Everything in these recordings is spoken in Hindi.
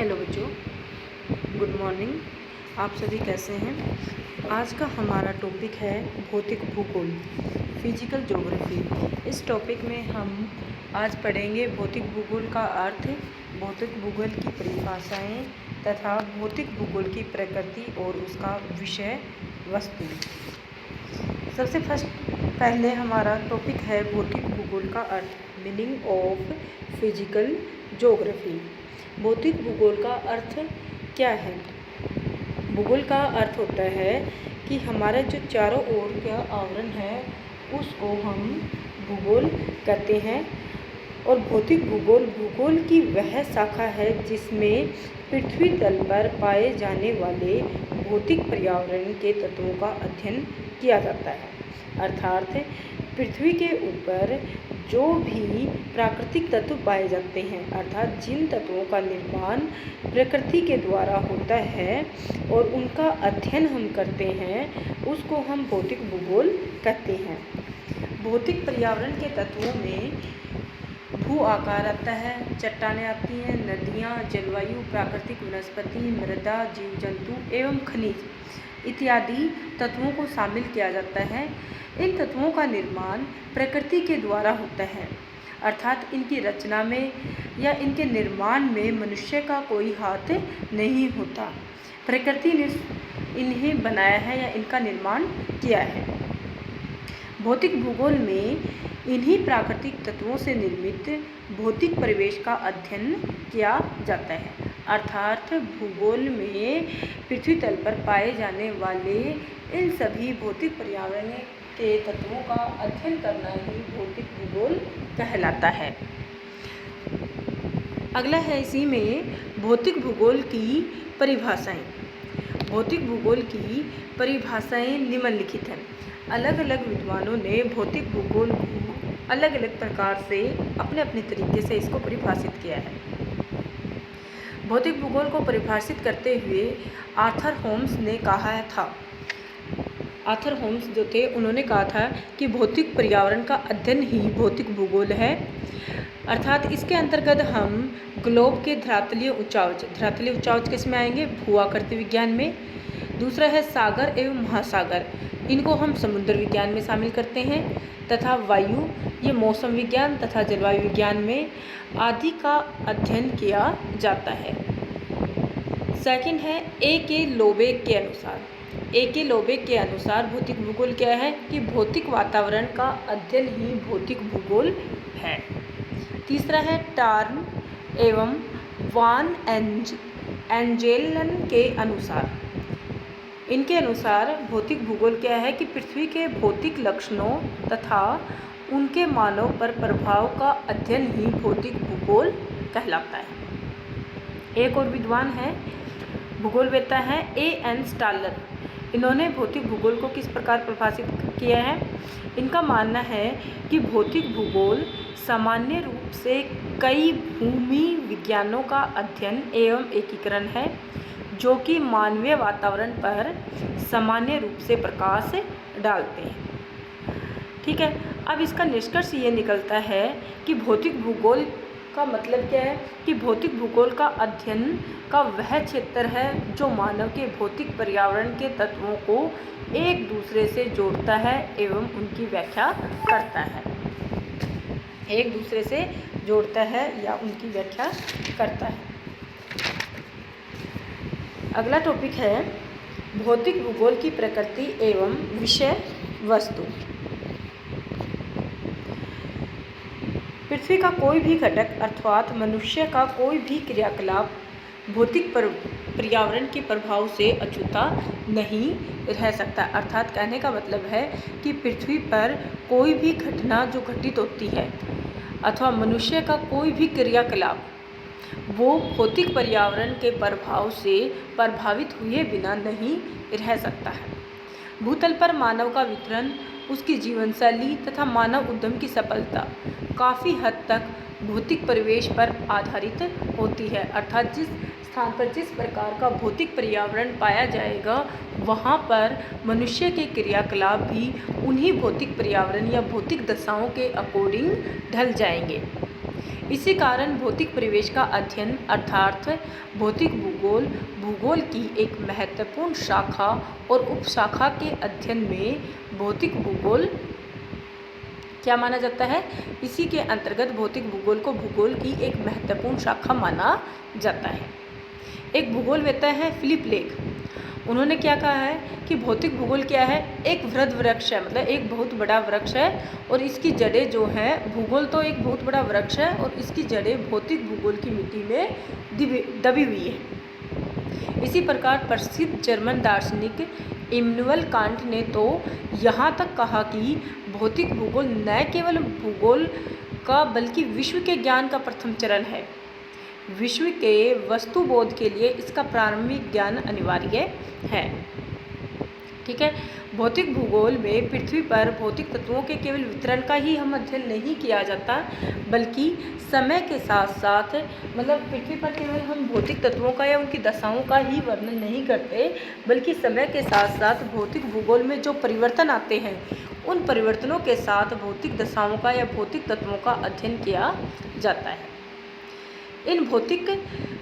हेलो बच्चों, गुड मॉर्निंग। आप सभी कैसे हैं? आज का हमारा टॉपिक है भौतिक भूगोल, फिजिकल ज्योग्राफी। इस टॉपिक में हम आज पढ़ेंगे भौतिक भूगोल का अर्थ, भौतिक भूगोल की परिभाषाएं तथा भौतिक भूगोल की प्रकृति और उसका विषय वस्तु। सबसे पहले हमारा टॉपिक है भौतिक भूगोल का अर्थ, मीनिंग ऑफ फिजिकल ज्योग्राफी। भौतिक भूगोल का अर्थ क्या है? भूगोल का अर्थ होता है कि हमारा जो चारों ओर का आवरण है उसको हम भूगोल कहते हैं। और भौतिक भूगोल भूगोल की वह शाखा है जिसमें पृथ्वी तल पर पाए जाने वाले भौतिक पर्यावरण के तत्वों का अध्ययन किया जाता है। अर्थात पृथ्वी के ऊपर जो भी प्राकृतिक तत्व पाए जाते हैं, अर्थात जिन तत्वों का निर्माण प्रकृति के द्वारा होता है और उनका अध्ययन हम करते हैं, उसको हम भौतिक भूगोल कहते हैं। भौतिक पर्यावरण के तत्वों में भू आकार आता है, चट्टानें आती हैं, नदियाँ, जलवायु, प्राकृतिक वनस्पति, मृदा, जीव जंतु एवं खनिज इत्यादि तत्वों को शामिल किया जाता है। इन तत्वों का निर्माण प्रकृति के द्वारा होता है, अर्थात इनकी रचना में या इनके निर्माण में मनुष्य का कोई हाथ नहीं होता। प्रकृति ने इन्हें बनाया है या इनका निर्माण किया है। भौतिक भूगोल में इन्हीं प्राकृतिक तत्वों से निर्मित भौतिक परिवेश का अध्ययन किया जाता है। अर्थात भूगोल में पृथ्वी तल पर पाए जाने वाले इन सभी भौतिक पर्यावरण के तत्वों का अध्ययन करना ही भौतिक भूगोल कहलाता है। अगला है इसी में भौतिक भूगोल की परिभाषाएं। भौतिक भूगोल की परिभाषाएं निम्नलिखित हैं। अलग अलग विद्वानों ने भौतिक भूगोल को अलग अलग प्रकार से अपने अपने तरीके से इसको परिभाषित किया है। भौतिक भूगोल को परिभाषित करते हुए आर्थर होम्स ने कहा था, आर्थर होम्स जो थे उन्होंने कहा था कि भौतिक पर्यावरण का अध्ययन ही भौतिक भूगोल है। अर्थात इसके अंतर्गत हम ग्लोब के धरातलीय उच्चावच किसमें आएंगे? भू-आकृति विज्ञान में। दूसरा है सागर एवं महासागर, इनको हम समुद्र विज्ञान में शामिल करते हैं। तथा वायु, ये मौसम विज्ञान तथा जलवायु विज्ञान में आदि का अध्ययन किया जाता है। सेकंड है ए के लोबेक के अनुसार। ए के लोबेक के अनुसार भौतिक भूगोल क्या है कि भौतिक वातावरण का अध्ययन ही भौतिक भूगोल है। तीसरा है टार्न एवं वान एंजेलन के अनुसार। इनके अनुसार भौतिक भूगोल क्या है कि पृथ्वी के भौतिक लक्षणों तथा उनके मानव पर प्रभाव का अध्ययन ही भौतिक भूगोल कहलाता है। एक और विद्वान है, भूगोलवेत्ता है A.N. स्टालर। इन्होंने भौतिक भूगोल को किस प्रकार परिभाषित किया है? इनका मानना है कि भौतिक भूगोल सामान्य रूप से कई भूमि विज्ञानों का अध्ययन एवं एकीकरण है जो कि मानवीय वातावरण पर सामान्य रूप से प्रकाश डालते हैं। ठीक है, अब इसका निष्कर्ष ये निकलता है कि भौतिक भूगोल का मतलब क्या है कि भौतिक भूगोल का अध्ययन का वह क्षेत्र है जो मानव के भौतिक पर्यावरण के तत्वों को एक दूसरे से जोड़ता है एवं उनकी व्याख्या करता है। एक दूसरे से जोड़ता है या उनकी व्याख्या करता है। अगला टॉपिक है भौतिक भूगोल की प्रकृति एवं विषय वस्तु। पृथ्वी का कोई भी घटक अर्थात मनुष्य का कोई भी क्रियाकलाप भौतिक पर्यावरण के प्रभाव से अछूता नहीं रह सकता। अर्थात कहने का मतलब है कि पृथ्वी पर कोई भी घटना जो घटित होती है अथवा मनुष्य का कोई भी क्रियाकलाप वो भौतिक पर्यावरण के प्रभाव से प्रभावित हुए बिना नहीं रह सकता है। भूतल पर मानव का वितरण, उसकी जीवनशैली तथा मानव उद्यम की सफलता काफ़ी हद तक भौतिक परिवेश पर आधारित होती है। अर्थात जिस स्थान पर जिस प्रकार का भौतिक पर्यावरण पाया जाएगा वहाँ पर मनुष्य के क्रियाकलाप भी उन्हीं भौतिक पर्यावरण या भौतिक दशाओं के अकॉर्डिंग ढल जाएंगे। इसी कारण भौतिक परिवेश का अध्ययन अर्थात भौतिक भूगोल भूगोल की एक महत्वपूर्ण शाखा और उपशाखा के अध्ययन में भौतिक भूगोल क्या माना जाता है। इसी के अंतर्गत भौतिक भूगोल को भूगोल की एक महत्वपूर्ण शाखा माना जाता है। एक भूगोलवेत्ता है फिलिप लेक, उन्होंने क्या कहा है कि भौतिक भूगोल क्या है, एक वृहद वृक्ष है, मतलब एक बहुत बड़ा वृक्ष है और इसकी जड़ें जो हैं, भूगोल तो एक बहुत बड़ा वृक्ष है और इसकी जड़ें भौतिक भूगोल की मिट्टी में दबी हुई है। इसी प्रकार प्रसिद्ध जर्मन दार्शनिक इम्मानुएल कांट ने तो यहाँ तक कहा कि भौतिक भूगोल न केवल भूगोल का बल्कि विश्व के ज्ञान का प्रथम चरण है। विश्व के वस्तुबोध के लिए इसका प्रारंभिक ज्ञान अनिवार्य है। ठीक है, भौतिक भूगोल में पृथ्वी पर भौतिक तत्वों के केवल वितरण का ही हम अध्ययन नहीं किया जाता, बल्कि समय के साथ साथ मतलब पृथ्वी पर केवल हम भौतिक तत्वों का या उनकी दशाओं का ही वर्णन नहीं करते, बल्कि समय के साथ साथ भौतिक भूगोल में जो परिवर्तन आते हैं उन परिवर्तनों के साथ भौतिक दशाओं का या भौतिक तत्वों का अध्ययन किया जाता है। इन भौतिक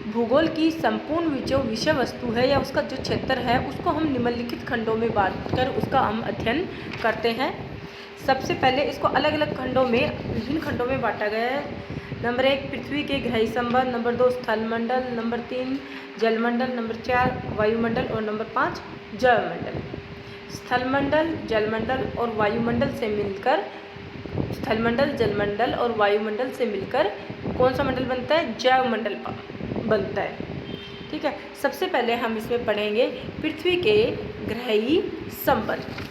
भूगोल की संपूर्ण जो विषय वस्तु है या उसका जो क्षेत्र है उसको हम निम्नलिखित खंडों में बांटकर उसका हम अध्ययन करते हैं। सबसे पहले इसको अलग अलग खंडों में विभिन्न खंडों में बांटा गया है। नंबर 1 पृथ्वी के ग्रही संबंध, नंबर 2 स्थलमंडल, नंबर 3 जलमंडल, नंबर 4 वायुमंडल और नंबर 5 जलमंडल। स्थलमंडल, जलमंडल और वायुमंडल से मिलकर स्थलमंडल, जलमंडल और वायुमंडल से मिलकर कौन सा मंडल बनता है, जैवमंडल बनता है। ठीक है, सबसे पहले हम इसमें पढ़ेंगे पृथ्वी के ग्रही संबंध।